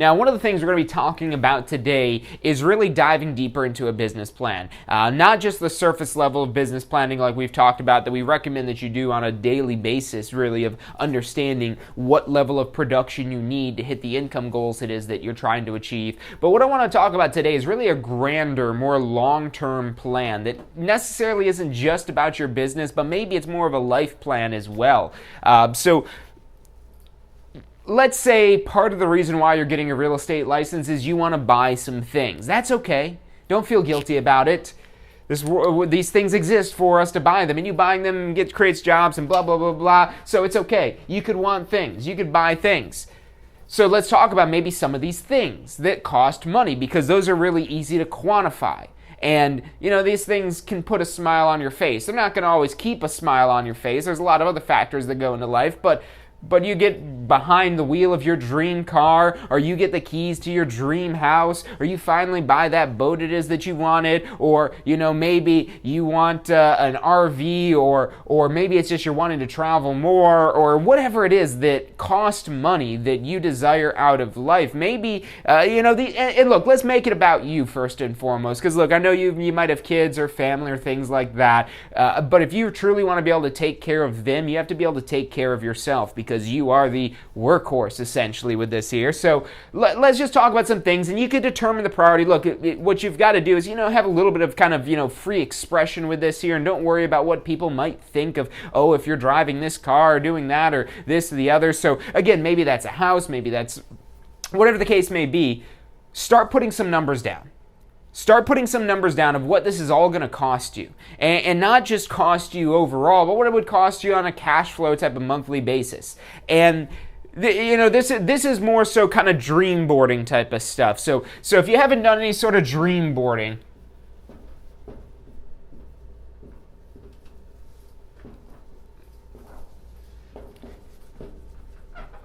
Now, one of the things we're going to be talking about today is really diving deeper into a business plan. Not just the surface level of business planning like we've talked about that we recommend that you do on a daily basis, really, of understanding what level of production you need to hit the income goals it is that you're trying to achieve. But what I want to talk about today is really a grander, more long-term plan that necessarily isn't just about your business, but maybe it's more of a life plan as well. Let's say part of the reason why you're getting a real estate license is you want to buy some things. That's okay. Don't feel guilty about it. These things exist for us to buy them, and you buying them creates jobs and blah, blah, blah, blah. So it's okay. You could want things. You could buy things. So let's talk about maybe some of these things that cost money, because those are really easy to quantify. And, these things can put a smile on your face. They're not going to always keep a smile on your face. There's a lot of other factors that go into life, but you get behind the wheel of your dream car, or you get the keys to your dream house, or you finally buy that boat it is that you wanted, or, maybe you want an RV, or maybe it's just you're wanting to travel more, or whatever it is that cost money that you desire out of life. Maybe, and look, let's make it about you first and foremost, because look, I know you might have kids or family or things like that, but if you truly want to be able to take care of them, you have to be able to take care of yourself, because you are the workhorse essentially with this here. So let's just talk about some things, and you could determine the priority. Look, what you've got to do is, have a little bit of kind of, free expression with this here, and don't worry about what people might think of, if you're driving this car or doing that or this or the other. So again, maybe that's a house, maybe that's whatever the case may be. Start putting some numbers down. Start putting some numbers down of what this is all going to cost you. And not just cost you overall, but what it would cost you on a cash flow type of monthly basis. And this is more so kind of dream boarding type of stuff. So if you haven't done any sort of dream boarding,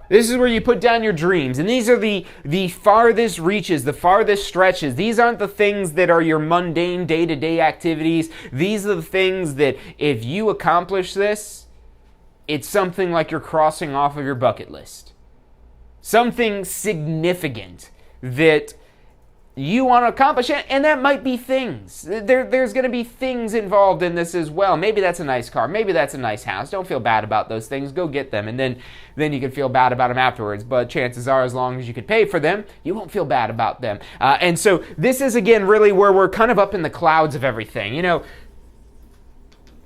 this is where you put down your dreams, and these are the farthest reaches, the farthest stretches. These aren't the things that are your mundane day-to-day activities. These are the things that if you accomplish this, it's something like you're crossing off of your bucket list. Something significant that you want to accomplish, and that might be things. There's going to be things involved in this as well. Maybe that's a nice car. Maybe that's a nice house. Don't feel bad about those things. Go get them, and then you can feel bad about them afterwards. But chances are, as long as you could pay for them, you won't feel bad about them. And so this is, again, really where we're kind of up in the clouds of everything.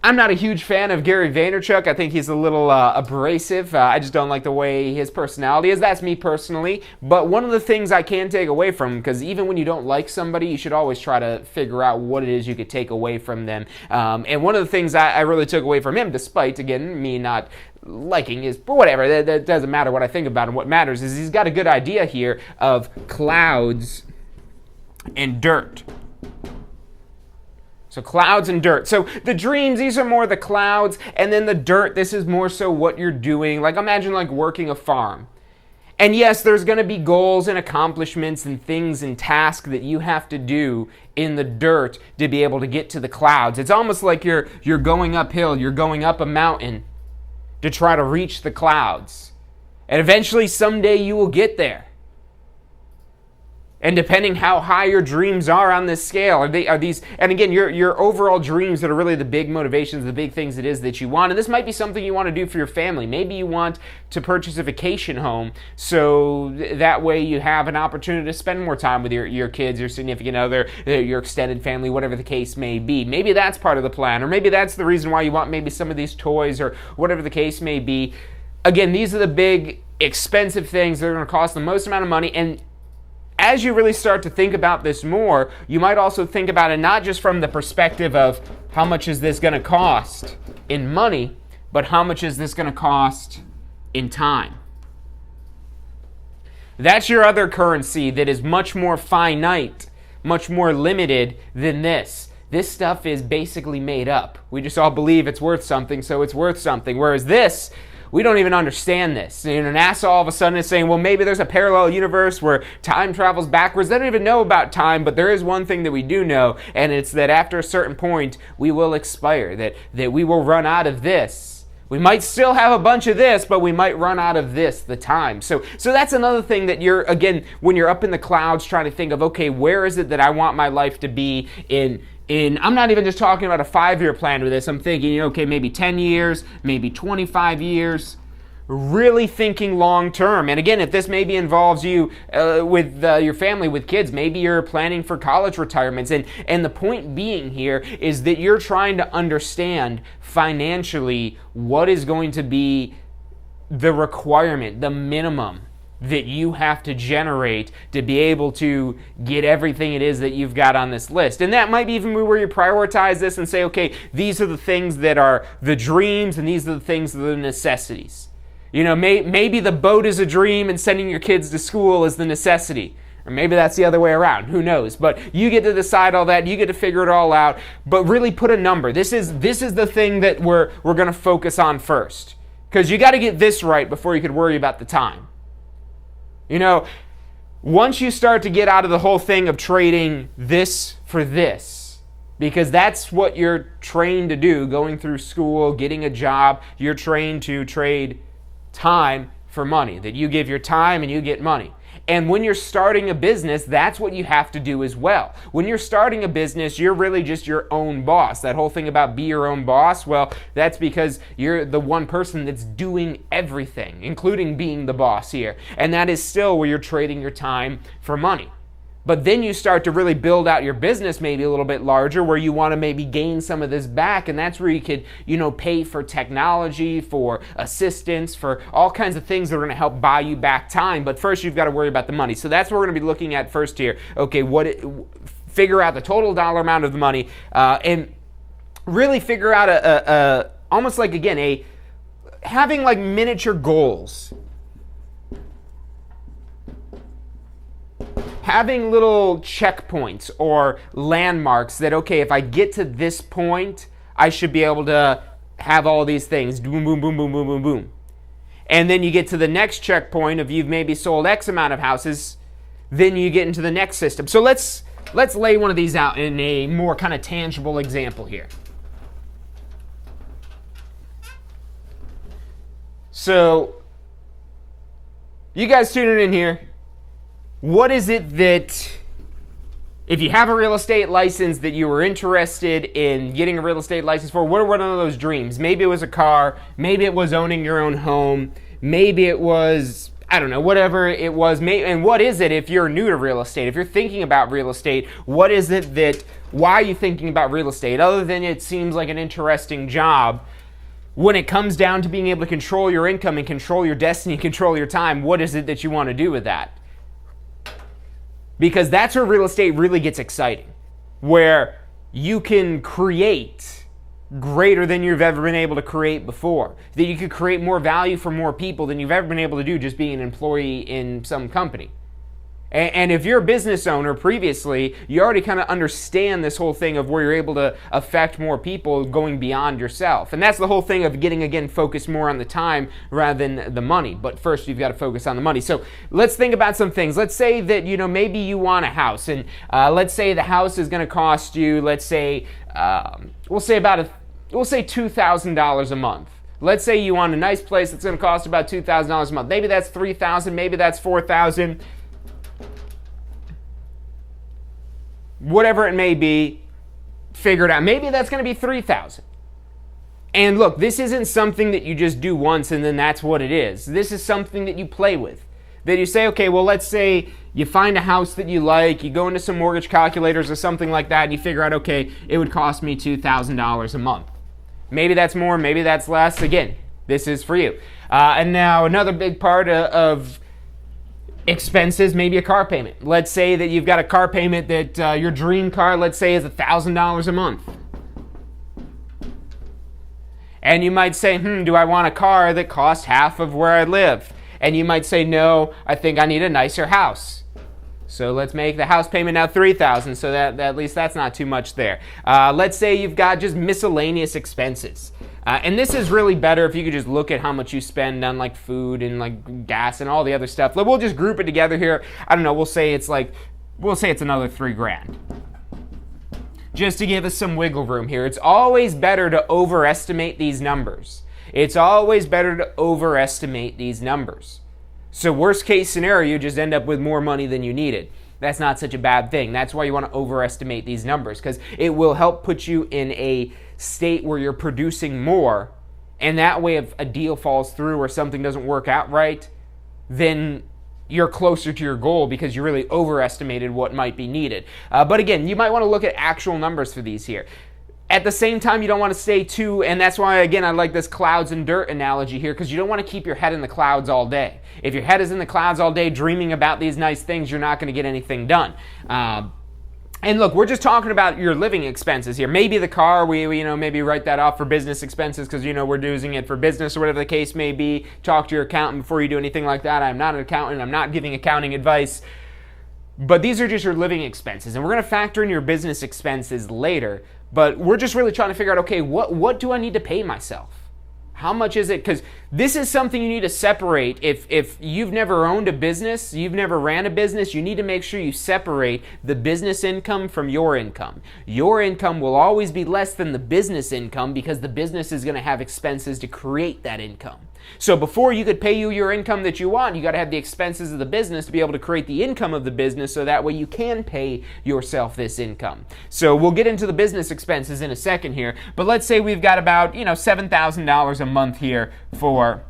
I'm not a huge fan of Gary Vaynerchuk. I think he's a little abrasive. I just don't like the way his personality is. That's me personally. But one of the things I can take away from him, because even when you don't like somebody, you should always try to figure out what it is you could take away from them. And one of the things I really took away from him, despite, again, me not liking his, but whatever, that doesn't matter what I think about him. What matters is he's got a good idea here of clouds and dirt. So clouds and dirt. So the dreams, these are more the clouds, and then the dirt, this is more so what you're doing. Like imagine like working a farm. And yes, there's going to be goals and accomplishments and things and tasks that you have to do in the dirt to be able to get to the clouds. It's almost like you're going uphill, you're going up a mountain to try to reach the clouds. And eventually someday you will get there. And depending how high your dreams are on this scale, are these, and again, your overall dreams that are really the big motivations, the big things it is that you want. And this might be something you want to do for your family. Maybe you want to purchase a vacation home so that way you have an opportunity to spend more time with your kids, your significant other, your extended family, whatever the case may be. Maybe that's part of the plan, or maybe that's the reason why you want maybe some of these toys or whatever the case may be. Again, these are the big, expensive things that are going to cost the most amount of money. And as you really start to think about this more, you might also think about it not just from the perspective of how much is this going to cost in money, but how much is this going to cost in time. That's your other currency that is much more finite, much more limited than this. This stuff is basically made up. We just all believe it's worth something, so it's worth something. Whereas this, we don't even understand this. NASA all of a sudden is saying, well, maybe there's a parallel universe where time travels backwards. They don't even know about time, but there is one thing that we do know, and it's that after a certain point, we will expire, that we will run out of this. We might still have a bunch of this, but we might run out of the time. So that's another thing that you're, again, when you're up in the clouds trying to think of, okay, where is it that I want my life to be in I'm not even just talking about a 5-year plan with this. I'm thinking, okay, maybe 10 years, maybe 25 years. Really thinking long term. And again, if this maybe involves you with your family, with kids, maybe you're planning for college retirements. And the point being here is that you're trying to understand financially what is going to be the requirement, the minimum that you have to generate to be able to get everything it is that you've got on this list. And that might be even where you prioritize this and say, okay, these are the things that are the dreams and these are the things that are the necessities. Maybe the boat is a dream and sending your kids to school is the necessity. Or maybe that's the other way around. Who knows? But you get to decide all that. You get to figure it all out. But really put a number. This is the thing that we're going to focus on first. Because you got to get this right before you could worry about the time. Once you start to get out of the whole thing of trading this for this, because that's what you're trained to do, going through school, getting a job, you're trained to trade time for money, that you give your time and you get money. And when you're starting a business, that's what you have to do as well. When you're starting a business, you're really just your own boss. That whole thing about be your own boss, well, that's because you're the one person that's doing everything, including being the boss here. And that is still where you're trading your time for money. But then you start to really build out your business maybe a little bit larger, where you want to maybe gain some of this back, and that's where you could, pay for technology, for assistance, for all kinds of things that are going to help buy you back time. But first you've got to worry about the money. So that's what we're going to be looking at first here. Okay, figure out the total dollar amount of the money, and really figure out a almost like, again, having like miniature goals. Having little checkpoints or landmarks that, okay, if I get to this point, I should be able to have all these things. Boom, boom, boom, boom, boom, boom, boom. And then you get to the next checkpoint of you've maybe sold X amount of houses, then you get into the next system. So let's lay one of these out in a more kind of tangible example here. So you guys tuning in here, what is it that, if you have a real estate license, that you were interested in getting a real estate license for? What are one of those dreams? Maybe it was a car, maybe it was owning your own home, maybe it was, I don't know, whatever it was. And what is it if you're new to real estate? If you're thinking about real estate, what is it why are you thinking about real estate? Other than it seems like an interesting job, when it comes down to being able to control your income and control your destiny, control your time, what is it that you want to do with that? Because that's where real estate really gets exciting, where you can create greater than you've ever been able to create before. That you could create more value for more people than you've ever been able to do just being an employee in some company. And if you're a business owner previously, you already kind of understand this whole thing of where you're able to affect more people going beyond yourself. And that's the whole thing of getting, again, focused more on the time rather than the money. But first, you've got to focus on the money. So let's think about some things. Let's say that, maybe you want a house. And let's say the house is going to cost you, let's say $2,000 a month. Let's say you want a nice place that's going to cost about $2,000 a month. Maybe that's $3,000, maybe that's $4,000. Whatever it may be, figure it out. Maybe that's going to be $3,000. And look, this isn't something that you just do once and then that's what it is. This is something that you play with. That you say, okay, well, let's say you find a house that you like, you go into some mortgage calculators or something like that, and you figure out, okay, it would cost me $2,000 a month. Maybe that's more, maybe that's less. Again, this is for you. And now another big part of expenses, maybe a car payment. Let's say that you've got a car payment that your dream car, let's say, is $1,000 a month. And you might say, do I want a car that costs half of where I live? And you might say, no, I think I need a nicer house. So let's make the house payment now $3,000, so that at least that's not too much there. Let's say you've got just miscellaneous expenses. And this is really better if you could just look at how much you spend on like food and like gas and all the other stuff. We'll just group it together here. I don't know, we'll say it's another $3,000. Just to give us some wiggle room here. It's always better to overestimate these numbers. It's always better to overestimate these numbers. So worst case scenario, you just end up with more money than you needed. That's not such a bad thing. That's why you want to overestimate these numbers, because it will help put you in a state where you're producing more. And that way, if a deal falls through or something doesn't work out right, then you're closer to your goal because you really overestimated what might be needed. But again, you might want to look at actual numbers for these here. At the same time, you don't want to stay too, and that's why, again, I like this clouds and dirt analogy here, because you don't want to keep your head in the clouds all day. If your head is in the clouds all day dreaming about these nice things, you're not going to get anything done. And look, we're just talking about your living expenses here. Maybe the car, we maybe write that off for business expenses because, we're using it for business or whatever the case may be. Talk to your accountant before you do anything like that. I'm not an accountant. I'm not giving accounting advice. But these are just your living expenses. And we're going to factor in your business expenses later. But we're just really trying to figure out, okay, what do I need to pay myself? How much is it? Because this is something you need to separate. If you've never owned a business, you've never ran a business, you need to make sure you separate the business income from your income. Your income will always be less than the business income because the business is going to have expenses to create that income. So before you could pay you your income that you want, you got to have the expenses of the business to be able to create the income of the business, so that way you can pay yourself this income. So we'll get into the business expenses in a second here, but let's say we've got about $7,000 a month here for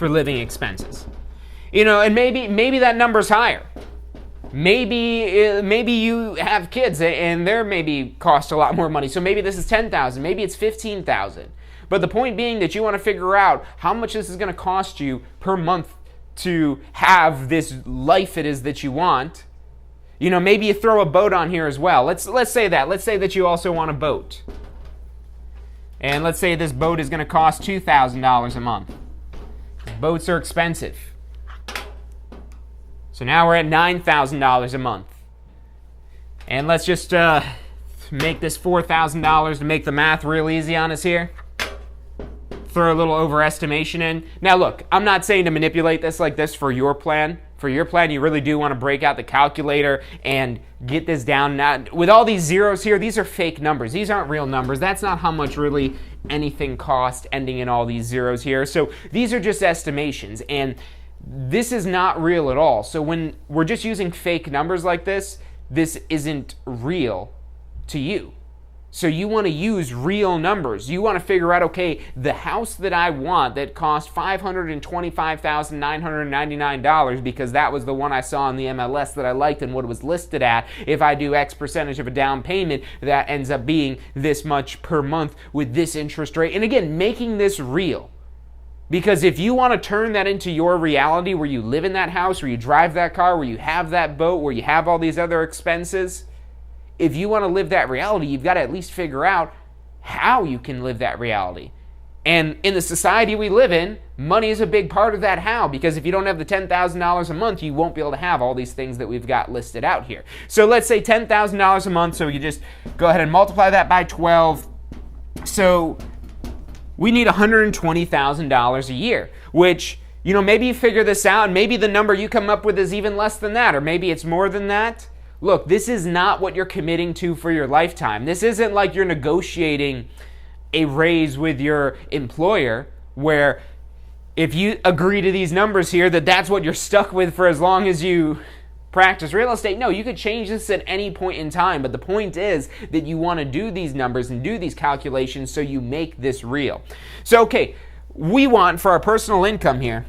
living expenses. And maybe that number's higher. Maybe you have kids and they're maybe cost a lot more money. So maybe this is $10,000, maybe it's $15,000. But the point being that you want to figure out how much this is going to cost you per month to have this life it is that you want. Maybe you throw a boat on here as well. Let's say that. Let's say that you also want a boat. And let's say this boat is going to cost $2,000 a month. Boats are expensive. So now we're at $9,000 a month. And let's just make this $4,000 to make the math real easy on us here. Throw a little overestimation in. Now look, I'm not saying to manipulate this like this for your plan. For your plan, you really do want to break out the calculator and get this down. Now, with all these zeros here, these are fake numbers. These aren't real numbers. That's not how much really anything cost ending in all these zeros here. So these are just estimations, and this is not real at all. So when we're just using fake numbers like this, this isn't real to you. So you want to use real numbers. You want to figure out, okay, the house that I want that cost $525,999 because that was the one I saw on the MLS that I liked and what it was listed at. If I do X percentage of a down payment, that ends up being this much per month with this interest rate. And again, making this real. Because if you want to turn that into your reality where you live in that house, where you drive that car, where you have that boat, where you have all these other expenses, if you want to live that reality, you've got to at least figure out how you can live that reality. And in the society we live in, money is a big part of that how, because if you don't have the $10,000 a month, you won't be able to have all these things that we've got listed out here. So let's say $10,000 a month, so you just go ahead and multiply that by 12. So we need $120,000 a year, which, maybe you figure this out, and maybe the number you come up with is even less than that, or maybe it's more than that. Look, this is not what you're committing to for your lifetime. This isn't like you're negotiating a raise with your employer where if you agree to these numbers here, that's what you're stuck with for as long as you practice real estate. No, you could change this at any point in time, but the point is that you want to do these numbers and do these calculations so you make this real. So, okay, we want for our personal income here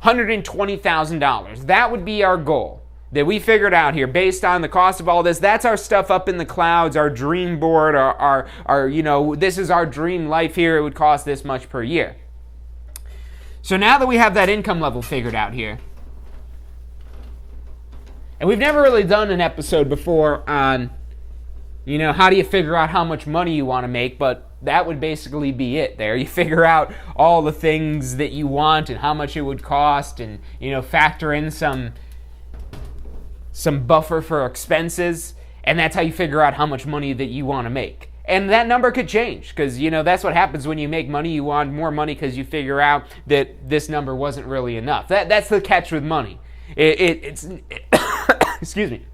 $120,000. That would be our goal that we figured out here based on the cost of all this. That's our stuff up in the clouds, our dream board, our this is our dream life here. It would cost this much per year. So now that we have that income level figured out here, and we've never really done an episode before on, how do you figure out how much money you want to make, but that would basically be it there. You figure out all the things that you want and how much it would cost and, factor in some buffer for expenses, and that's how you figure out how much money that you want to make. And that number could change because, that's what happens when you make money. You want more money because you figure out that this number wasn't really enough. That's the catch with money. It's excuse me.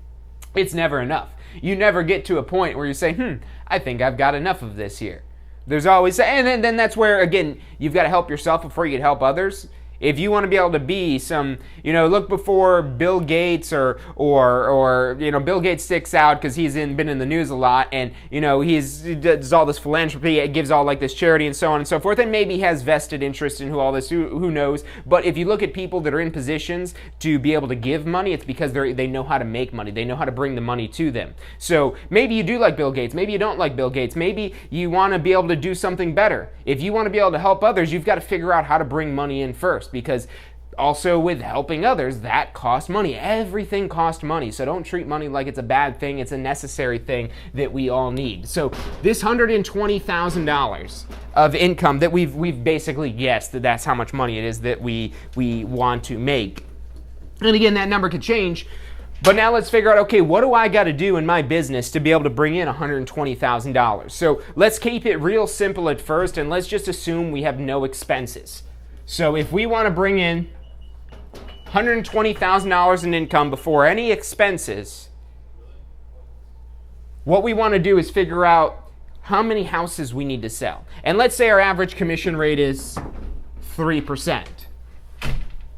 It's never enough. You never get to a point where you say, I think I've got enough of this here. There's always, and then that's where, again, you've got to help yourself before you can help others. If you want to be able to be some, look before Bill Gates or Bill Gates sticks out because he's been in the news a lot, and he does all this philanthropy, it gives all like this charity and so on and so forth, and maybe has vested interest in who knows. But if you look at people that are in positions to be able to give money, it's because they know how to make money, they know how to bring the money to them. So maybe you do like Bill Gates, maybe you don't like Bill Gates, maybe you want to be able to do something better. If you want to be able to help others, you've got to figure out how to bring money in first. Because also with helping others, that costs money. Everything costs money. So don't treat money like it's a bad thing. It's a necessary thing that we all need. So this $120,000 of income that we've basically guessed that that's how much money it is that we want to make. And again, that number could change. But now let's figure out, okay, what do I got to do in my business to be able to bring in $120,000? So let's keep it real simple at first, and let's just assume we have no expenses. So if we want to bring in $120,000 in income before any expenses, what we want to do is figure out how many houses we need to sell. And let's say our average commission rate is 3%.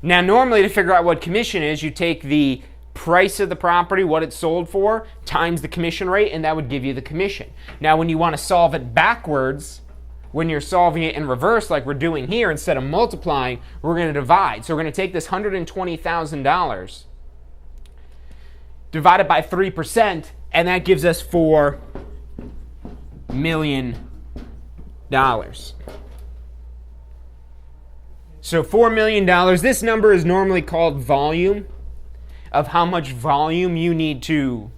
Now, normally to figure out what commission is, you take the price of the property, what it's sold for, times the commission rate, and that would give you the commission. Now, when you want to solve it backwards, when you're solving it in reverse like we're doing here, instead of multiplying, we're going to divide. So we're going to take this $120,000, divide it by 3%, and that gives us $4 million. So $4 million, this number is normally called volume, of how much volume you need to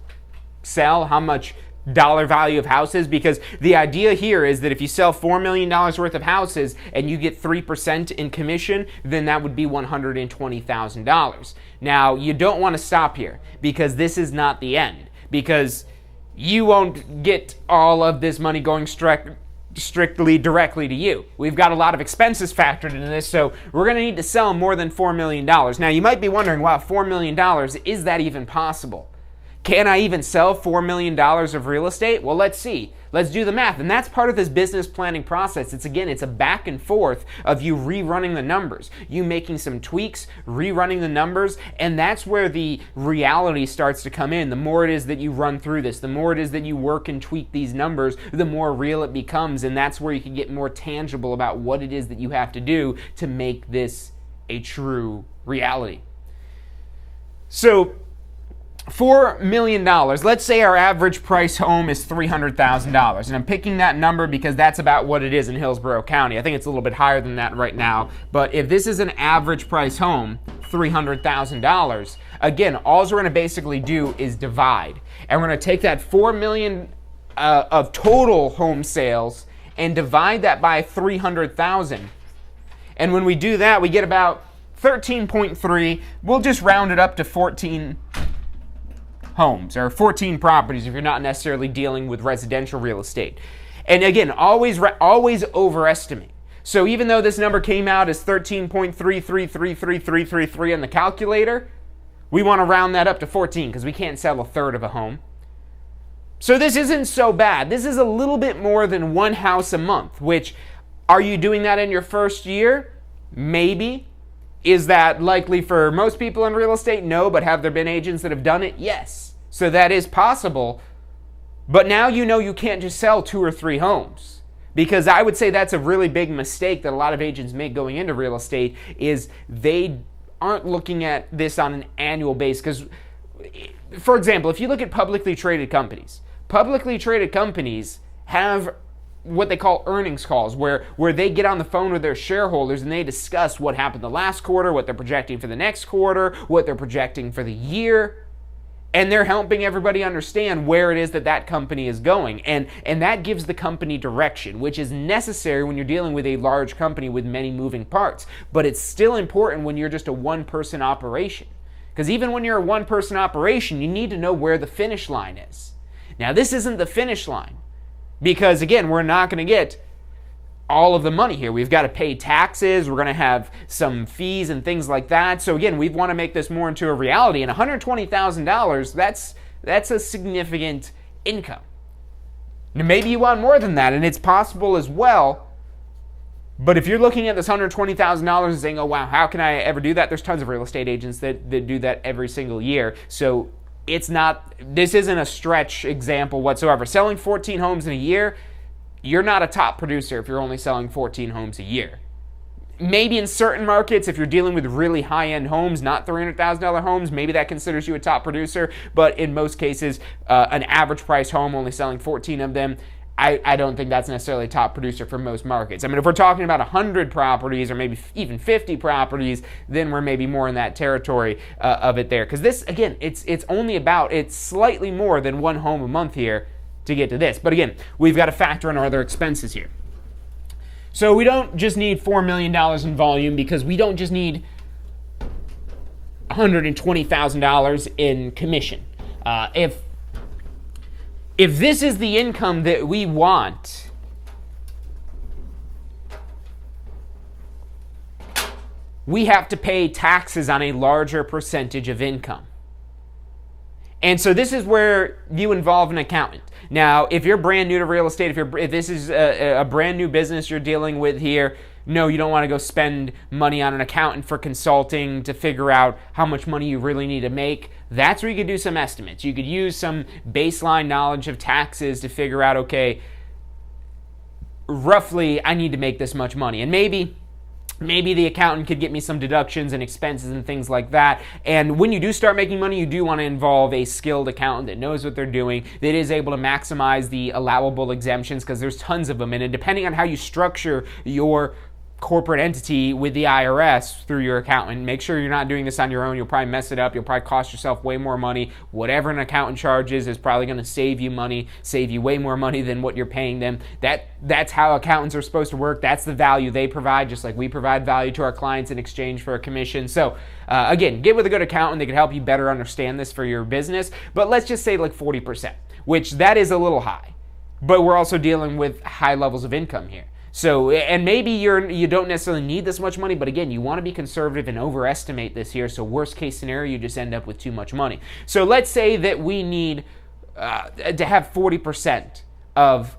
sell, how much dollar value of houses, because the idea here is that if you sell $4 million worth of houses and you get 3% in commission, then that would be $120,000. Now, you don't want to stop here, because this is not the end, because you won't get all of this money going strictly directly to you. We've got a lot of expenses factored into this, so we're going to need to sell more than $4 million. Now, you might be wondering, wow, $4 million, is that even possible? Can I even sell $4 million of real estate? Well, let's see. Let's do the math. And that's part of this business planning process. It's a back and forth of you rerunning the numbers, you making some tweaks, rerunning the numbers, and that's where the reality starts to come in. The more it is that you run through this, the more it is that you work and tweak these numbers, the more real it becomes, and that's where you can get more tangible about what it is that you have to do to make this a true reality. So, $4 million, let's say our average price home is $300,000, and I'm picking that number because that's about what it is in Hillsborough County. I think it's a little bit higher than that right now, but if this is an average price home, $300,000, again, all we're going to basically do is divide, and we're going to take that $4 million of total home sales and divide that by 300,000, and when we do that, we get about 13.3, we'll just round it up to 14 homes, or 14 properties if you're not necessarily dealing with residential real estate. And again, always overestimate. So even though this number came out as 13.3333333 on the calculator, we want to round that up to 14 because we can't sell a third of a home. So this isn't so bad. This is a little bit more than one house a month, which, are you doing that in your first year? Maybe. Is that likely for most people in real estate? No, but have there been agents that have done it? Yes. So that is possible. But now you know you can't just sell 2 or 3 homes. Because I would say that's a really big mistake that a lot of agents make going into real estate, is they aren't looking at this on an annual basis. Because, for example, if you look at publicly traded companies have what they call earnings calls, where they get on the phone with their shareholders and they discuss what happened the last quarter, what they're projecting for the next quarter, what they're projecting for the year, and they're helping everybody understand where it is that company is going, and that gives the company direction, which is necessary when you're dealing with a large company with many moving parts. But it's still important when you're just a one-person operation, because even when you're a one-person operation, you need to know where the finish line is. Now, this isn't the finish line, because, again, we're not going to get all of the money here. We've got to pay taxes. We're going to have some fees and things like that. So, again, we want to make this more into a reality. And $120,000, that's a significant income. Maybe you want more than that, and it's possible as well. But if you're looking at this $120,000 and saying, oh, wow, how can I ever do that? There's tons of real estate agents that do that every single year. So this isn't a stretch example whatsoever. Selling 14 homes in a year, you're not a top producer if you're only selling 14 homes a year. Maybe in certain markets, if you're dealing with really high-end homes, not $300,000 homes, maybe that considers you a top producer. But in most cases, an average price home, only selling 14 of them, I don't think that's necessarily a top producer for most markets. I mean, if we're talking about 100 properties or maybe even 50 properties, then we're maybe more in that territory of it there. Because this, again, it's slightly more than one home a month here to get to this. But again, we've got to factor in our other expenses here. So we don't just need $4 million in volume, because we don't just need $120,000 in commission. If this is the income that we want, we have to pay taxes on a larger percentage of income. And so this is where you involve an accountant. Now, if you're brand new to real estate, if this is a brand new business you're dealing with here, no, you don't want to go spend money on an accountant for consulting to figure out how much money you really need to make. That's where you could do some estimates. You could use some baseline knowledge of taxes to figure out, okay, roughly I need to make this much money. And maybe the accountant could get me some deductions and expenses and things like that. And when you do start making money, you do want to involve a skilled accountant that knows what they're doing, that is able to maximize the allowable exemptions, because there's tons of them. And depending on how you structure your corporate entity with the IRS through your accountant, make sure you're not doing this on your own. You'll probably mess it up. You'll probably cost yourself way more money. Whatever an accountant charges is probably going to save you money, save you way more money than what you're paying them. That's how accountants are supposed to work. That's the value they provide, just like we provide value to our clients in exchange for a commission. So again, get with a good accountant. They can help you better understand this for your business. But let's just say like 40%, which that is a little high. But we're also dealing with high levels of income here. So, and maybe you don't necessarily need this much money, but again, you want to be conservative and overestimate this here. So worst case scenario, you just end up with too much money. So let's say that we need to have 40% of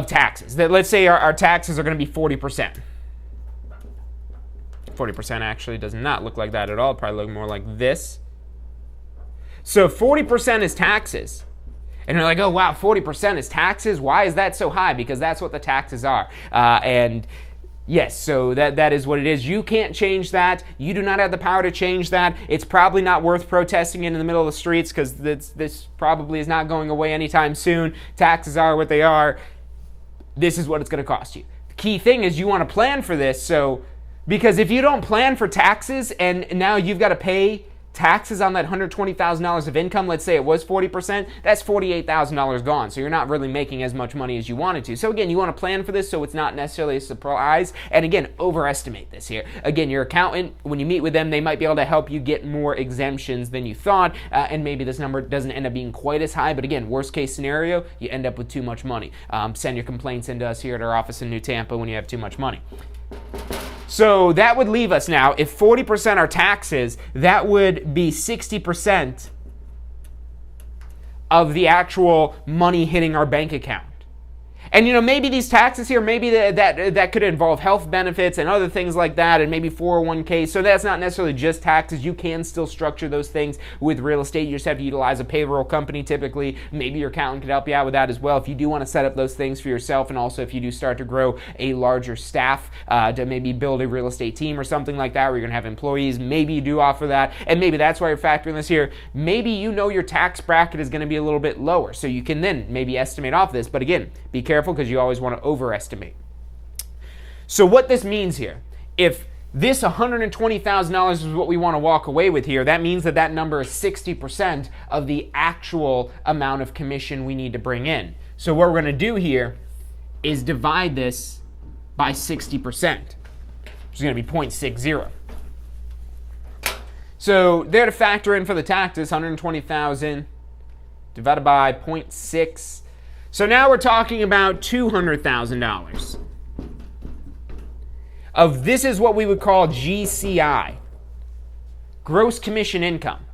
taxes. That let's say our taxes are going to be 40%. 40% actually does not look like that at all. It'd probably look more like this. So 40% is taxes. And you're like, oh, wow, 40% is taxes? Why is that so high? Because that's what the taxes are. And yes, so that is what it is. You can't change that. You do not have the power to change that. It's probably not worth protesting in the middle of the streets, because this probably is not going away anytime soon. Taxes are what they are. This is what it's going to cost you. The key thing is you want to plan for this. Because if you don't plan for taxes and now you've got to pay taxes on that $120,000 of income, let's say it was 40%, that's $48,000 gone. So you're not really making as much money as you wanted to. So again, you want to plan for this so it's not necessarily a surprise. And again, overestimate this here. Again, your accountant, when you meet with them, they might be able to help you get more exemptions than you thought. And maybe this number doesn't end up being quite as high. But again, worst case scenario, you end up with too much money. Send your complaints into us here at our office in New Tampa when you have too much money. So that would leave us now, if 40% are taxes, that would be 60% of the actual money hitting our bank account. And maybe these taxes here, maybe that could involve health benefits and other things like that, and maybe 401k. So that's not necessarily just taxes. You can still structure those things with real estate. You just have to utilize a payroll company typically. Maybe your accountant could help you out with that as well if you do want to set up those things for yourself, and also if you do start to grow a larger staff to maybe build a real estate team or something like that where you're going to have employees. Maybe you do offer that, and maybe that's why you're factoring this here. Maybe your tax bracket is going to be a little bit lower, so you can then maybe estimate off this. But again, be careful, because you always want to overestimate. So what this means here, if this $120,000 is what we want to walk away with here, that means that number is 60% of the actual amount of commission we need to bring in. So what we're going to do here is divide this by 60%, which is going to be 0.60. So there to factor in for the taxes, 120,000 divided by 0.6. So now we're talking about $200,000. This is what we would call GCI, gross commission income.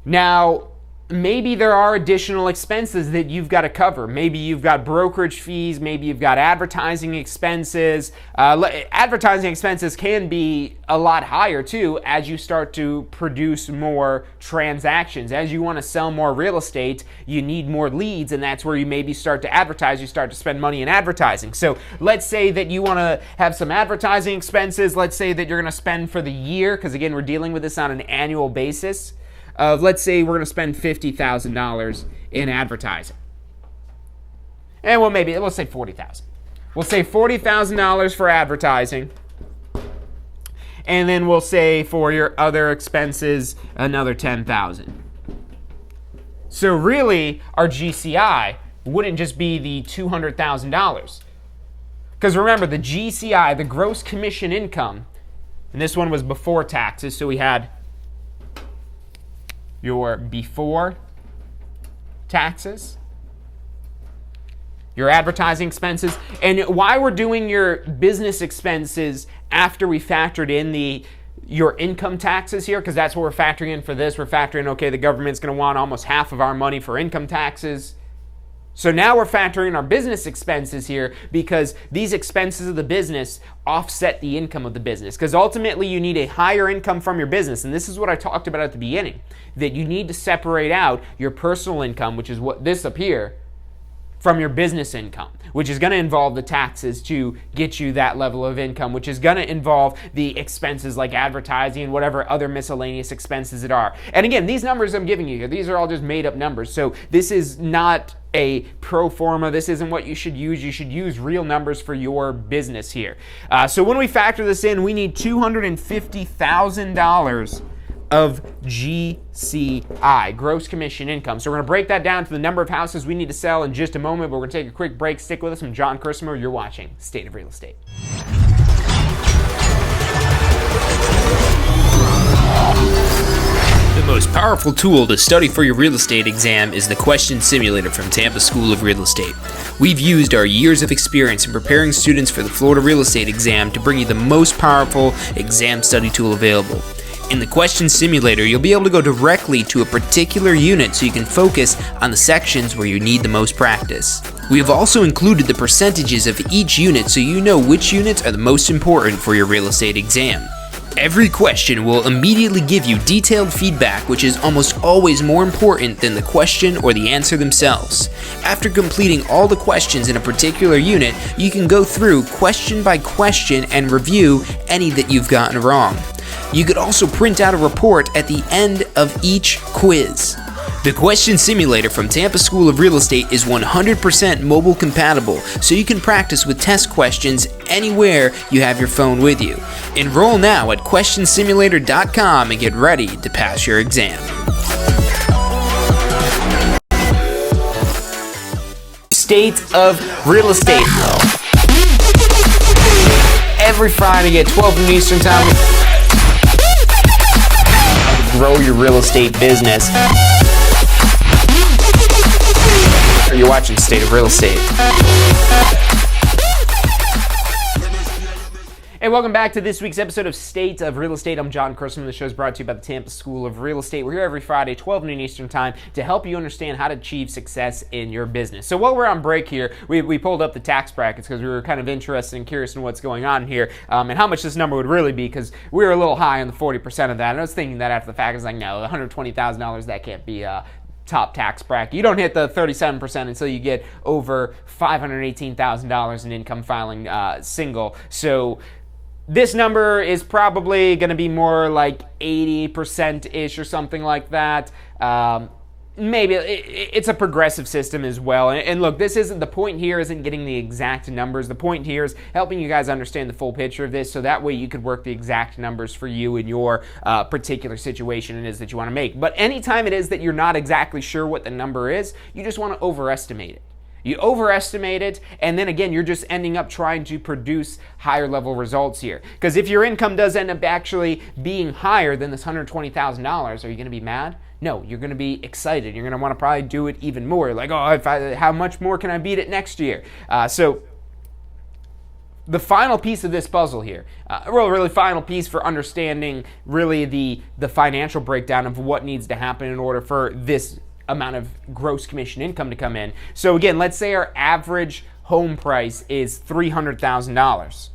Now, maybe there are additional expenses that you've got to cover. Maybe you've got brokerage fees, maybe you've got advertising expenses. Advertising expenses can be a lot higher too as you start to produce more transactions. As you want to sell more real estate, you need more leads, and that's where you maybe start to advertise. You start to spend money in advertising. So let's say that you want to have some advertising expenses. Let's say that you're going to spend for the year, because again, we're dealing with this on an annual basis. Let's say we're going to spend $50,000 in advertising. And we'll say $40,000. We'll say $40,000 for advertising. And then we'll say for your other expenses, another $10,000. So really, our GCI wouldn't just be the $200,000. Because remember, the GCI, the gross commission income, and this one was before taxes, so we had your before taxes, your advertising expenses, and why we're doing your business expenses after we factored in your income taxes here, because that's what we're factoring in for this. We're factoring, okay, the government's going to want almost half of our money for income taxes. So now we're factoring our business expenses here because these expenses of the business offset the income of the business. Because ultimately you need a higher income from your business. And this is what I talked about at the beginning, that you need to separate out your personal income, which is what this up here, from your business income, which is going to involve the taxes to get you that level of income, which is going to involve the expenses like advertising and whatever other miscellaneous expenses it are. And again, these numbers I'm giving you here, these are all just made up numbers. So this is not a pro forma. This isn't what you should use. You should use real numbers for your business here. So when we factor this in, we need $250,000 of GCI, gross commission income. So we're going to break that down to the number of houses we need to sell in just a moment, but we're going to take a quick break. Stick with us. I'm John Christopher. You're watching State of Real Estate. The most powerful tool to study for your real estate exam is the Question Simulator from Tampa School of Real Estate. We've used our years of experience in preparing students for the Florida Real Estate exam to bring you the most powerful exam study tool available. In the Question Simulator, you'll be able to go directly to a particular unit so you can focus on the sections where you need the most practice. We have also included the percentages of each unit so you know which units are the most important for your real estate exam. Every question will immediately give you detailed feedback, which is almost always more important than the question or the answer themselves. After completing all the questions in a particular unit, you can go through question by question and review any that you've gotten wrong. You could also print out a report at the end of each quiz. The Question Simulator from Tampa School of Real Estate is 100% mobile compatible, so you can practice with test questions anywhere you have your phone with you. Enroll now at questionsimulator.com and get ready to pass your exam. State of Real Estate. Every Friday at 12 noon Eastern Time. Grow your real estate business. You're watching State of Real Estate. Hey, welcome back to this week's episode of State of Real Estate. I'm John Christopher. The show is brought to you by the Tampa School of Real Estate. We're here every Friday, 12 noon Eastern Time, to help you understand how to achieve success in your business. So while we're on break here, we pulled up the tax brackets because we were kind of interested and curious in what's going on here and how much this number would really be, because we were a little high on the 40% of that. And I was thinking that after the fact, I was like, no, $120,000, that can't be top tax bracket. You don't hit the 37% until you get over $518,000 in income filing single. So this number is probably going to be more like 80%-ish or something like that. Maybe it's a progressive system as well. And look, the point here isn't getting the exact numbers. The point here is helping you guys understand the full picture of this, so that way you could work the exact numbers for you in your particular situation it is that you want to make. But anytime it is that you're not exactly sure what the number is, you just want to overestimate it. You overestimate it, and then again, you're just ending up trying to produce higher level results here. Because if your income does end up actually being higher than this $120,000, are you going to be mad? No, you're going to be excited. You're going to want to probably do it even more. Like, how much more can I beat it next year? So the final piece of this puzzle here, really final piece for understanding really the financial breakdown of what needs to happen in order for this amount of gross commission income to come in. So again, let's say our average home price is $300,000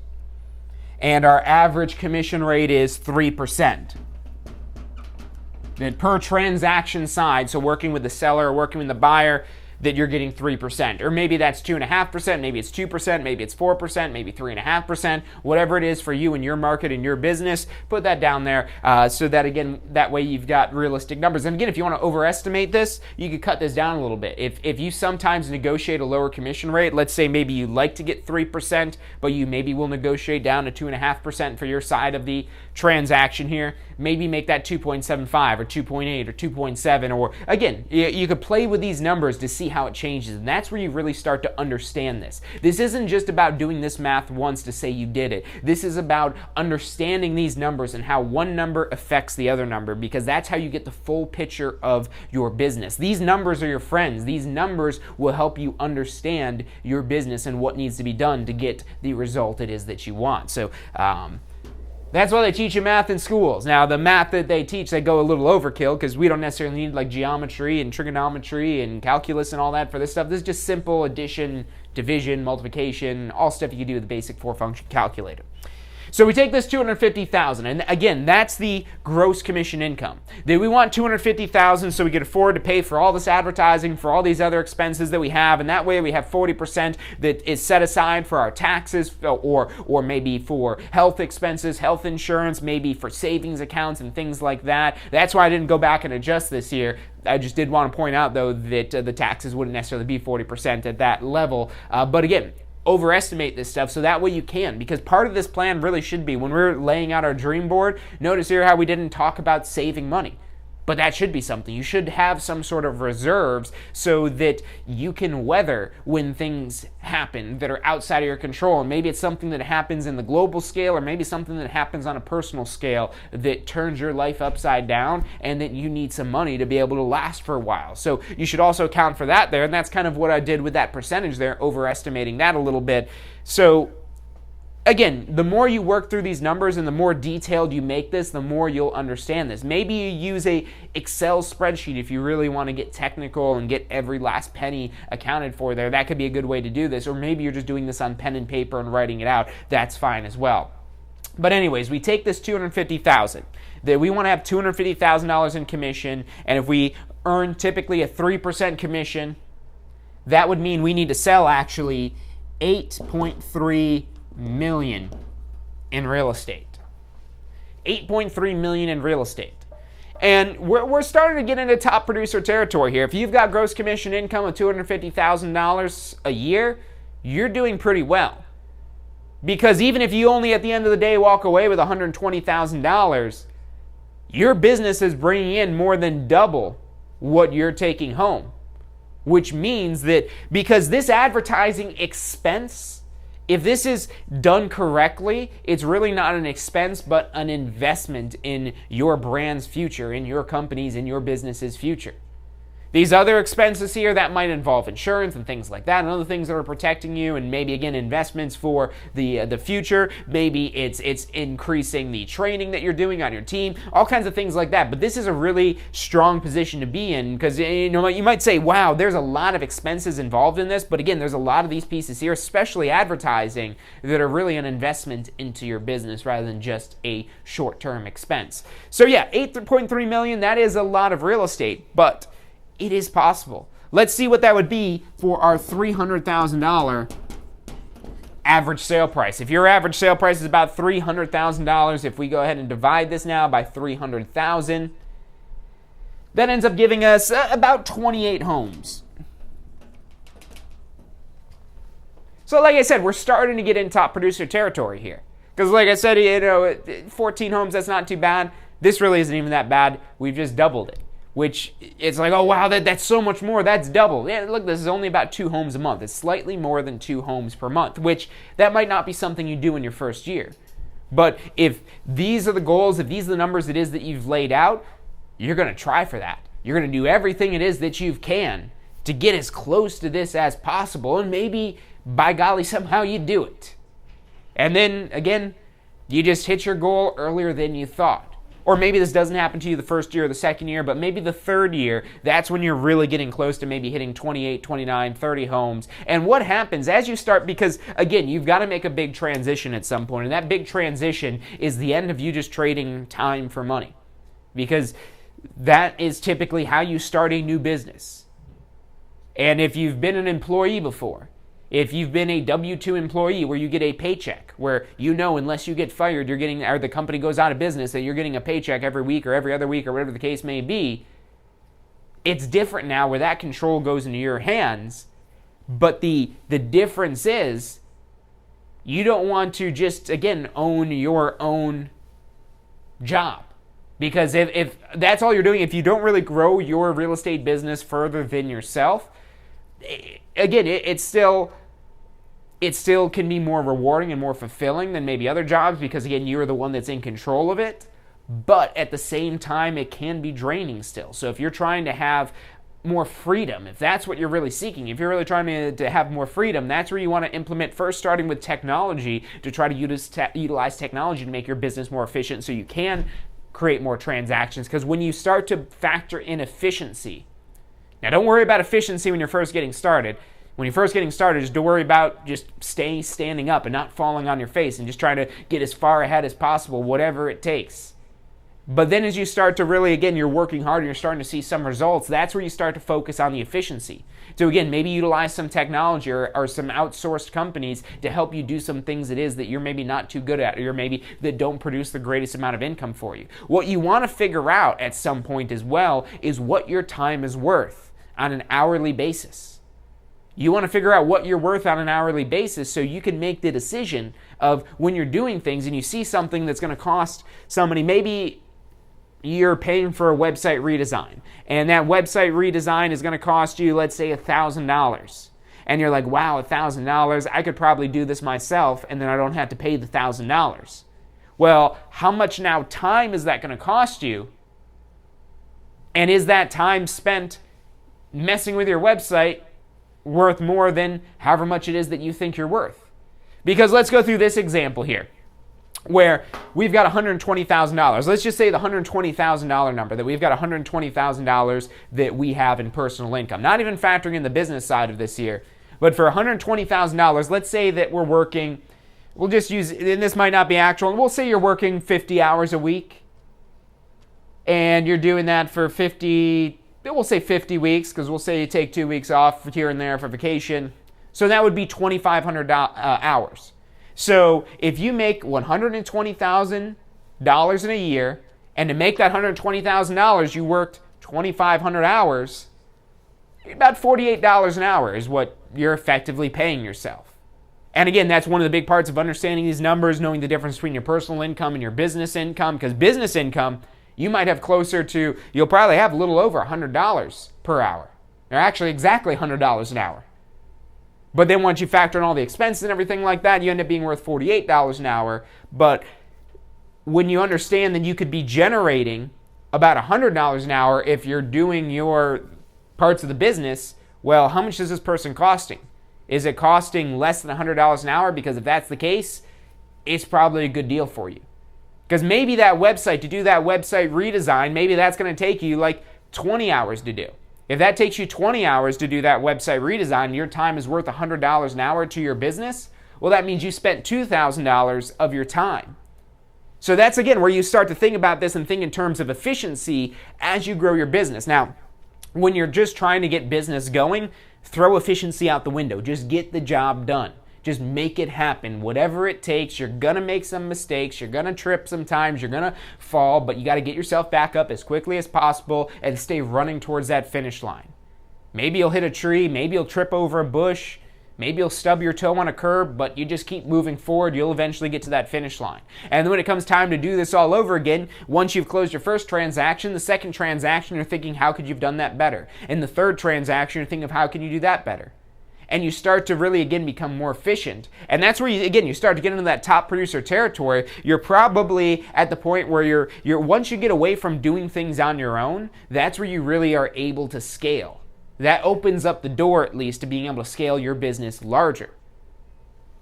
and our average commission rate is 3%. Then per transaction side, so working with the seller or working with the buyer, that you're getting 3%. Or maybe that's 2.5%, maybe it's 2%, maybe it's 4%, maybe 3.5%, whatever it is for you and your market and your business, put that down there so that, again, that way you've got realistic numbers. And again, if you want to overestimate this, you could cut this down a little bit. If you sometimes negotiate a lower commission rate, let's say maybe you like to get 3%, but you maybe will negotiate down to 2.5% for your side of the transaction here, maybe make that 2.75 or 2.8 or 2.7, or again, you could play with these numbers to see how it changes, and that's where you really start to understand this. This isn't just about doing this math once to say you did it. This is about understanding these numbers and how one number affects the other number, because that's how you get the full picture of your business. These numbers are your friends. These numbers will help you understand your business and what needs to be done to get the result it is that you want. So that's why they teach you math in schools. Now, the math that they teach, they go a little overkill because we don't necessarily need like geometry and trigonometry and calculus and all that for this stuff. This is just simple addition, division, multiplication, all stuff you can do with the basic 4-function calculator. So we take this $250,000, and again, that's the gross commission income. Then we want $250,000 so we can afford to pay for all this advertising, for all these other expenses that we have, and that way we have 40% that is set aside for our taxes, or maybe for health expenses, health insurance, maybe for savings accounts and things like that. That's why I didn't go back and adjust this year. I just did want to point out, though, that the taxes wouldn't necessarily be 40% at that level. But again, overestimate this stuff so that way you can, because part of this plan really should be, when we're laying out our dream board, notice here how we didn't talk about saving money. But that should be something. You should have some sort of reserves so that you can weather when things happen that are outside of your control. And maybe it's something that happens in the global scale, or maybe something that happens on a personal scale that turns your life upside down and that you need some money to be able to last for a while. So you should also account for that there. And that's kind of what I did with that percentage there, overestimating that a little bit. So again, the more you work through these numbers and the more detailed you make this, the more you'll understand this. Maybe you use a Excel spreadsheet if you really want to get technical and get every last penny accounted for there. That could be a good way to do this. Or maybe you're just doing this on pen and paper and writing it out. That's fine as well. But anyways, we take this $250,000. That we want to have $250,000 in commission, and if we earn typically a 3% commission, that would mean we need to sell actually $8.3 million in real estate. $8.3 million in real estate. And we're starting to get into top producer territory here. If you've got gross commission income of $250,000 a year, you're doing pretty well. Because even if you only at the end of the day walk away with $120,000, your business is bringing in more than double what you're taking home. Which means that because this advertising expense, if this is done correctly, it's really not an expense, but an investment in your brand's future, in your company's, in your business's future. These other expenses here, that might involve insurance and things like that, and other things that are protecting you, and maybe, again, investments for the future. Maybe it's increasing the training that you're doing on your team, all kinds of things like that. But this is a really strong position to be in, because you might say, wow, there's a lot of expenses involved in this, but again, there's a lot of these pieces here, especially advertising, that are really an investment into your business rather than just a short-term expense. So yeah, $8.3 million, that is a lot of real estate, but it is possible. Let's see what that would be for our $300,000 average sale price. If your average sale price is about $300,000, if we go ahead and divide this now by 300,000, that ends up giving us about 28 homes. So like I said, we're starting to get in top producer territory here. Because like I said, 14 homes, that's not too bad. This really isn't even that bad. We've just doubled it. Which it's like, oh wow, that's so much more, that's double. Yeah, look, this is only about 2 homes a month. It's slightly more than 2 homes per month, which that might not be something you do in your first year. But if these are the goals, if these are the numbers it is that you've laid out, you're going to try for that. You're going to do everything it is that you can to get as close to this as possible, and maybe, by golly, somehow you do it. And then, again, you just hit your goal earlier than you thought. Or maybe this doesn't happen to you the first year or the second year, but maybe the third year, that's when you're really getting close to maybe hitting 28, 29, 30 homes. And what happens as you start, because again, you've got to make a big transition at some point, and that big transition is the end of you just trading time for money. Because that is typically how you start a new business. And if you've been an employee before, if you've been a W-2 employee where you get a paycheck, where you know unless you get fired, you're getting, or the company goes out of business, that you're getting a paycheck every week or every other week or whatever the case may be, it's different now where that control goes into your hands. But the difference is you don't want to just, again, own your own job. Because if that's all you're doing, if you don't really grow your real estate business further than yourself, again, it still can be more rewarding and more fulfilling than maybe other jobs because, again, you're the one that's in control of it. But at the same time, it can be draining still. So if you're trying to have more freedom, if that's what you're really seeking, if you're really trying to have more freedom, that's where you want to implement first, starting with technology, to try to utilize technology to make your business more efficient so you can create more transactions. Because when you start to factor in efficiency, now don't worry about efficiency when you're first getting started. When you're first getting started, just don't worry about just standing up and not falling on your face and just trying to get as far ahead as possible, whatever it takes. But then as you start to really, again, you're working hard and you're starting to see some results, that's where you start to focus on the efficiency. So again, maybe utilize some technology or some outsourced companies to help you do some things it is that you're maybe not too good at, or you're maybe that don't produce the greatest amount of income for you. What you want to figure out at some point as well is what your time is worth on an hourly basis. You want to figure out what you're worth on an hourly basis so you can make the decision of when you're doing things and you see something that's going to cost somebody, maybe you're paying for a website redesign, and that website redesign is going to cost you, let's say, $1,000. And you're like, wow, $1,000, I could probably do this myself, and then I don't have to pay the $1,000. Well, how much now time is that going to cost you? And is that time spent messing with your website worth more than however much it is that you think you're worth? Because let's go through this example here, where we've got $120,000. Let's just say the $120,000 number, that we've got $120,000 that we have in personal income. Not even factoring in the business side of this year. But for $120,000, let's say that we're working, we'll just use, and this might not be actual, we'll say you're working 50 hours a week. And you're doing that for 50, we'll say 50 weeks, because we'll say you take 2 weeks off here and there for vacation. So that would be 2,500 hours. So if you make $120,000 in a year, and to make that $120,000, you worked 2,500 hours, about $48 an hour is what you're effectively paying yourself. And again, that's one of the big parts of understanding these numbers, knowing the difference between your personal income and your business income, because business income, you might have closer to, you'll probably have a little over $100 per hour. Or actually exactly $100 an hour. But then once you factor in all the expenses and everything like that, you end up being worth $48 an hour. But when you understand that you could be generating about $100 an hour if you're doing your parts of the business, well, how much is this person costing? Is it costing less than $100 an hour? Because if that's the case, it's probably a good deal for you. Because maybe that website, to do that website redesign, maybe that's going to take you like 20 hours to do. If that takes you 20 hours to do that website redesign and your time is worth $100 an hour to your business, well, that means you spent $2,000 of your time. So that's, again, where you start to think about this and think in terms of efficiency as you grow your business. Now, when you're just trying to get business going, throw efficiency out the window. Just get the job done. Just make it happen. Whatever it takes, you're going to make some mistakes. You're going to trip sometimes. You're going to fall, but you got to get yourself back up as quickly as possible and stay running towards that finish line. Maybe you'll hit a tree. Maybe you'll trip over a bush. Maybe you'll stub your toe on a curb, but you just keep moving forward. You'll eventually get to that finish line. And then when it comes time to do this all over again, once you've closed your first transaction, the second transaction, you're thinking, how could you have done that better? And the third transaction, you're thinking of how can you do that better? And you start to really, again, become more efficient. And that's where, you start to get into that top producer territory. You're probably at the point where you're once you get away from doing things on your own, that's where you really are able to scale. That opens up the door, at least, to being able to scale your business larger.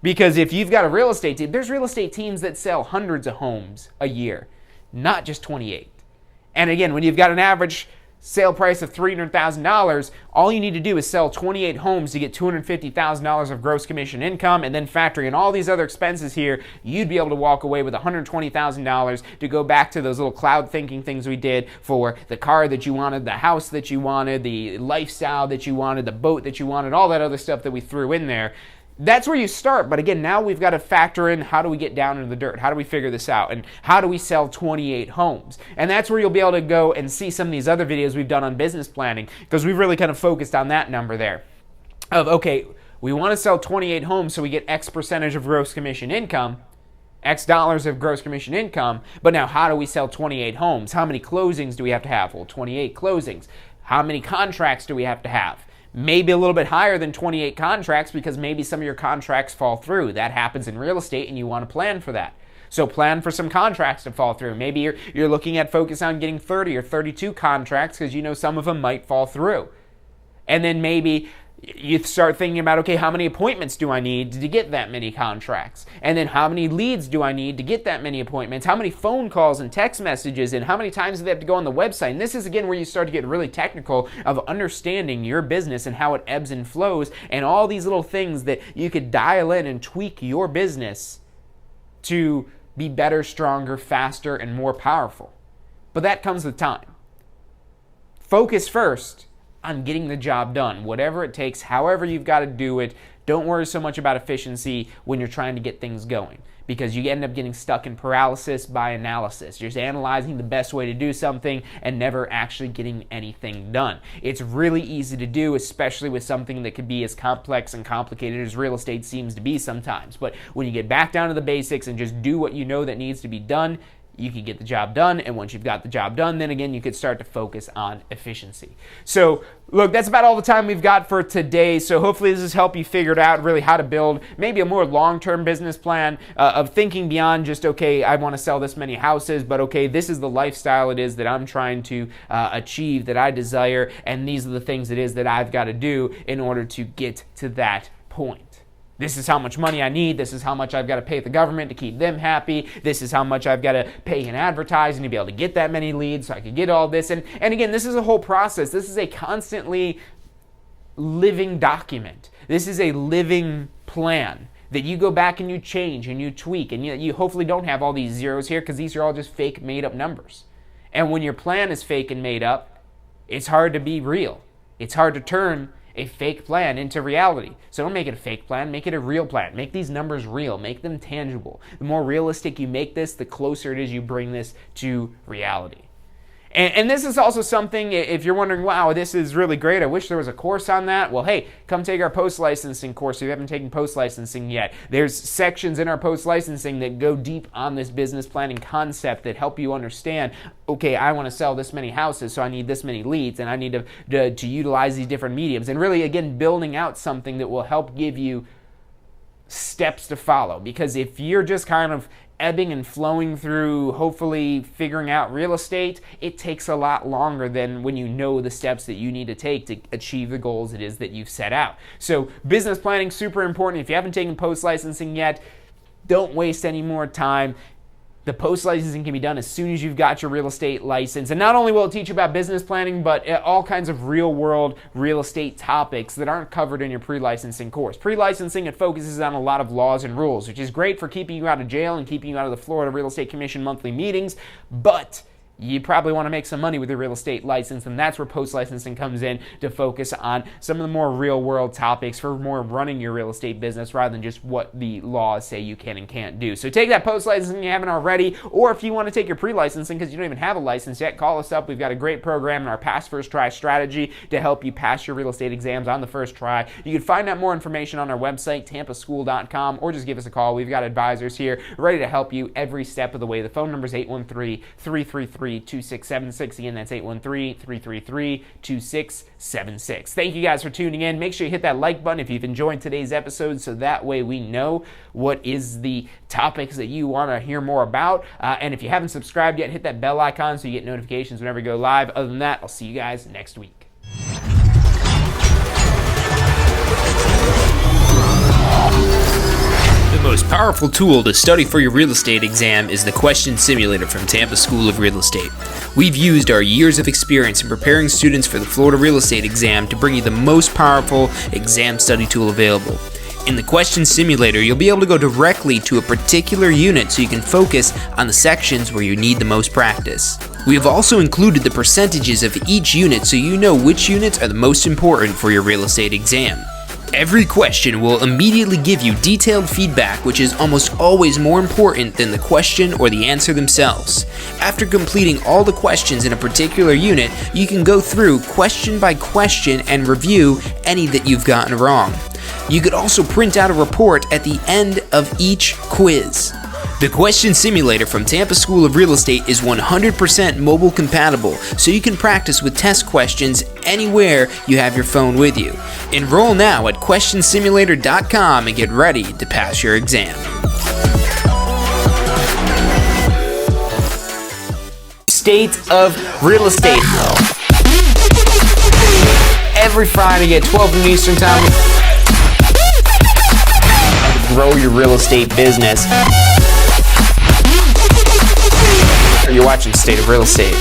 Because if you've got a real estate team, there's real estate teams that sell hundreds of homes a year. not just 28. And again, when you've got an average sale price of $300,000, all you need to do is sell 28 homes to get $250,000 of gross commission income, and then factoring in all these other expenses here, you'd be able to walk away with $120,000 to go back to those little cloud thinking things we did for the car that you wanted, the house that you wanted, the lifestyle that you wanted, the boat that you wanted, all that other stuff that we threw in there. That's where you start, but again, now we've got to factor in how do we get down into the dirt? How do we figure this out? And how do we sell 28 homes? And that's where you'll be able to go and see some of these other videos we've done on business planning, because we've really kind of focused on that number there of, okay, we want to sell 28 homes so we get X percentage of gross commission income, X dollars of gross commission income, but now how do we sell 28 homes? How many closings do we have to have? Well, 28 closings. How many contracts do we have to have? Maybe a little bit higher than 28 contracts, because maybe some of your contracts fall through. That happens in real estate, and you want to plan for that. So plan for some contracts to fall through. Maybe you're looking at focus on getting 30 or 32 contracts because you know some of them might fall through. And then maybe you start thinking about, okay, how many appointments do I need to get that many contracts? And then how many leads do I need to get that many appointments? How many phone calls and text messages? And how many times do they have to go on the website? And this is, again, where you start to get really technical of understanding your business and how it ebbs and flows, and all these little things that you could dial in and tweak your business to be better, stronger, faster, and more powerful. But that comes with time. Focus first on getting the job done, whatever it takes, however you've got to do it. Don't worry so much about efficiency when you're trying to get things going, because you end up getting stuck in paralysis by analysis. You're just analyzing the best way to do something and never actually getting anything done. It's really easy to do, especially with something that could be as complex and complicated as real estate seems to be sometimes. But when you get back down to the basics and just do what you know that needs to be done, you can get the job done. And once you've got the job done, then again, you could start to focus on efficiency. So look, that's about all the time we've got for today. So hopefully this has helped you figure out really how to build maybe a more long-term business plan of thinking beyond just, okay, I want to sell this many houses, but okay, this is the lifestyle it is that I'm trying to achieve, that I desire, and these are the things it is that I've got to do in order to get to that point. This is how much money I need. This is how much I've got to pay the government to keep them happy. This is how much I've got to pay in advertising to be able to get that many leads so I can get all this. And again, this is a whole process. This is a constantly living document. This is a living plan that you go back and you change and you tweak. And you hopefully don't have all these zeros here, because these are all just fake made up numbers. And when your plan is fake and made up, it's hard to be real. It's hard to turn a fake plan into reality. So don't make it a fake plan, make it a real plan. Make these numbers real, make them tangible. The more realistic you make this, the closer it is you bring this to reality. And this is also something, if you're wondering, wow, this is really great, I wish there was a course on that. Well, hey, come take our post-licensing course if you haven't taken post-licensing yet. There's sections in our post-licensing that go deep on this business planning concept that help you understand, okay, I want to sell this many houses, so I need this many leads, and I need to utilize these different mediums. And really, again, building out something that will help give you steps to follow. Because if you're just kind of ebbing and flowing through, hopefully figuring out real estate, it takes a lot longer than when you know the steps that you need to take to achieve the goals it is that you've set out. So business planning, super important. If you haven't taken post-licensing yet, don't waste any more time. The post-licensing can be done as soon as you've got your real estate license. And not only will it teach you about business planning, but all kinds of real-world real estate topics that aren't covered in your pre-licensing course. Pre-licensing, it focuses on a lot of laws and rules, which is great for keeping you out of jail and keeping you out of the Florida Real Estate Commission monthly meetings, but you probably want to make some money with your real estate license, and that's where post-licensing comes in, to focus on some of the more real-world topics for more running your real estate business rather than just what the laws say you can and can't do. So take that post-licensing if you haven't already, or if you want to take your pre-licensing because you don't even have a license yet, call us up. We've got a great program in our Pass First Try strategy to help you pass your real estate exams on the first try. You can find out more information on our website, tampaschool.com, or just give us a call. We've got advisors here ready to help you every step of the way. The phone number is 813-333-2676. Again, that's 813-333-2676. Thank you guys for tuning in. Make sure you hit that like button if you've enjoyed today's episode, so that way we know what is the topics that you want to hear more about. And if you haven't subscribed yet, hit that bell icon so you get notifications whenever we go live. Other than that, I'll see you guys next week. The most powerful tool to study for your real estate exam is the Question Simulator from Tampa School of Real Estate. We've used our years of experience in preparing students for the Florida real estate exam to bring you the most powerful exam study tool available. In the Question Simulator, you'll be able to go directly to a particular unit so you can focus on the sections where you need the most practice. We have also included the percentages of each unit so you know which units are the most important for your real estate exam. Every question will immediately give you detailed feedback, which is almost always more important than the question or the answer themselves. After completing all the questions in a particular unit, you can go through question by question and review any that you've gotten wrong. You could also print out a report at the end of each quiz. The Question Simulator from Tampa School of Real Estate is 100% mobile compatible, so you can practice with test questions anywhere you have your phone with you. Enroll now at questionsimulator.com and get ready to pass your exam. State of Real Estate. Every Friday at 12 noon Eastern Time. Grow your real estate business. You're watching State of Real Estate.